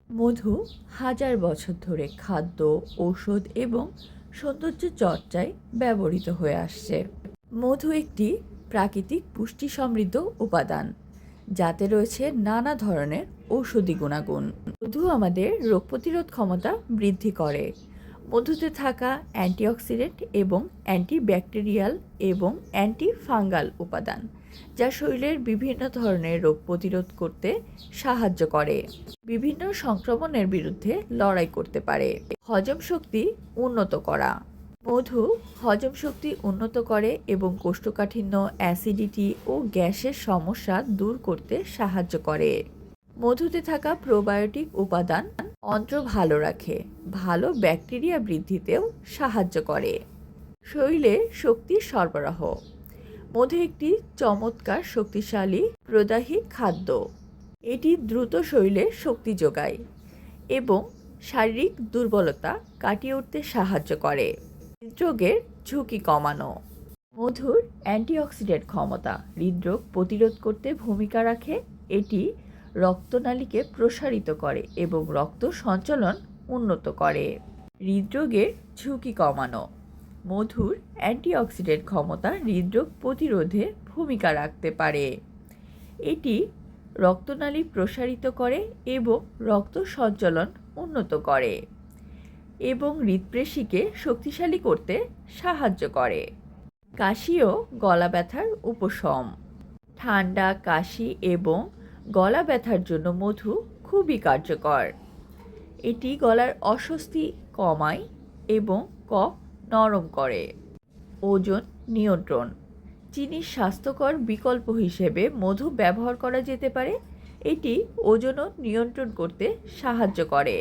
মধু হাজার বছর ধরে খাদ্য, ঔষধ এবং সৌন্দর্য চর্চায় ব্যবহৃত হয়ে আসছে। মধু একটি প্রাকৃতিক পুষ্টি সমৃদ্ধ উপাদান, যাতে রয়েছে নানা ধরনের ঔষধি গুণাগুণ। মধু আমাদের রোগ প্রতিরোধ ক্ষমতা বৃদ্ধি করে। মধুতে থাকা অ্যান্টিঅক্সিডেন্ট এবং অ্যান্টিব্যাকটেরিয়াল এবং অ্যান্টিফাঙ্গাল উপাদান, যা শরীরের বিভিন্ন ধরনের রোগ প্রতিরোধ করতে সাহায্য করে, বিভিন্ন সংক্রমণের বিরুদ্ধে লড়াই করতে পারে। হজম শক্তি উন্নত করা। মধু হজম শক্তি উন্নত করে এবং কোষ্ঠকাঠিন্য, অ্যাসিডিটি ও গ্যাসের সমস্যা দূর করতে সাহায্য করে। মধুতে থাকা প্রোবায়োটিক উপাদান অন্ত্র ভালো রাখে, ভালো ব্যাকটেরিয়া বৃদ্ধিতেও সাহায্য করে। শরীরে শক্তির সরবরাহ। মধু একটি চমৎকার শক্তিশালী প্রদাহী খাদ্য। এটি দ্রুত শরীরে শক্তি যোগায় এবং শারীরিক দুর্বলতা কাটিয়ে উঠতে সাহায্য করে। হৃদরোগের ঝুঁকি কমানো। মধুর অ্যান্টিঅক্সিডেন্ট ক্ষমতা হৃদরোগ প্রতিরোধ করতে ভূমিকা রাখে। এটি রক্তনালীকে প্রসারিত করে এবং রক্ত সঞ্চালন উন্নত করে। হৃদরোগের ঝুঁকি কমানো। মধুর অ্যান্টিঅক্সিডেন্ট ক্ষমতা হৃদরোগ প্রতিরোধে ভূমিকা রাখতে পারে। এটি রক্তনালী প্রসারিত করে এবং রক্ত সঞ্চালন উন্নত করে এবং হৃদপেশিকে শক্তিশালী করতে সাহায্য করে। কাশি ও গলা ব্যথার উপশম। ঠান্ডা, কাশি এবং গলা ব্যথার জন্য মধু খুবই কার্যকর। এটি গলার অস্বস্তি কমায় এবং কফ নরম করে। ওজন নিয়ন্ত্রণ। চিনির স্বাস্থ্যকর বিকল্প হিসেবে মধু ব্যবহার করা যেতে পারে। এটি ওজনও নিয়ন্ত্রণ করতে সাহায্য করে।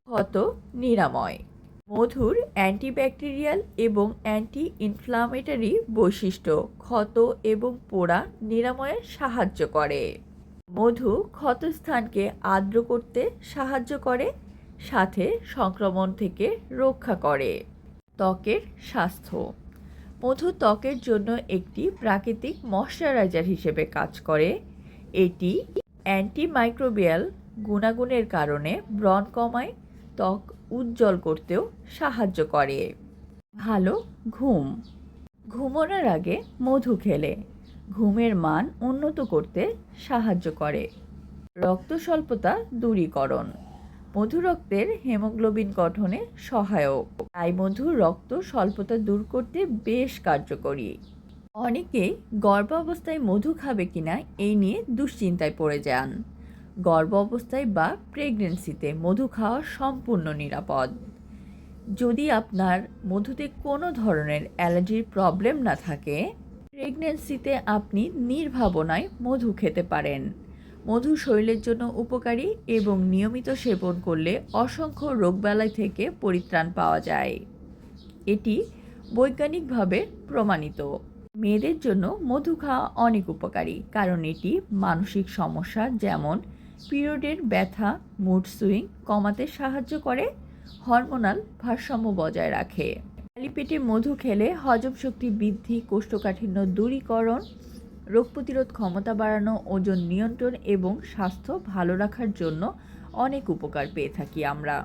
ক্ষত নিরাময়। মধুর অ্যান্টিব্যাকটেরিয়াল এবং অ্যান্টি ইনফ্লামেটরি বৈশিষ্ট্য ক্ষত এবং পোড়া নিরাময়ে সাহায্য করে। মধু ক্ষতস্থানকে আর্দ্র করতে সাহায্য করে, সাথে সংক্রমণ থেকে রক্ষা করে। ত্বকের স্বাস্থ্য। মধু ত্বকের জন্য একটি প্রাকৃতিক ময়শ্চারাইজার হিসেবে কাজ করে। এটি অ্যান্টিমাইক্রোবিয়াল গুণাগুণের কারণে ব্রণ কমায়, ত্বক উজ্জ্বল করতেও সাহায্য করে। ভালো ঘুম। ঘুমানোর আগে মধু খেলে ঘুমের মান উন্নত করতে সাহায্য করে। রক্ত স্বল্পতা দূরীকরণ। মধু রক্তের হিমোগ্লোবিন গঠনে সহায়ক, তাই মধু রক্ত স্বল্পতা দূর করতে বেশ কার্যকরী। অনেকেই গর্ভাবস্থায় মধু খাবে কিনা এই নিয়ে দুশ্চিন্তায় পড়ে যান। গর্ভ অবস্থায় বা প্রেগনেন্সিতে মধু খাওয়া সম্পূর্ণ নিরাপদ। যদি আপনার মধুতে কোনো ধরনের অ্যালার্জির প্রবলেম না থাকে, প্রেগনেন্সিতে আপনি নির্ভাবনায় মধু খেতে পারেন। মধু শরীরের জন্য উপকারী এবং নিয়মিত সেবন করলে অসংখ্য রোগবালাই থেকে পরিত্রাণ পাওয়া যায়। এটি বৈজ্ঞানিকভাবে প্রমাণিত। মেয়েদের জন্য মধু খাওয়া অনেক উপকারী, কারণ এটি মানসিক সমস্যা যেমন পিরিয়ডের ব্যথা, মুড সুইং কমাতে সাহায্য করে, হরমোনাল ভারসাম্য বজায় রাখে। খালি পেটে মধু খেলে হজম শক্তি বৃদ্ধি, কোষ্ঠকাঠিন্য দূরীকরণ, রোগ প্রতিরোধ ক্ষমতা বাড়ানো, ওজন নিয়ন্ত্রণ এবং স্বাস্থ্য ভালো রাখার জন্য অনেক উপকার পেয়ে থাকি আমরা।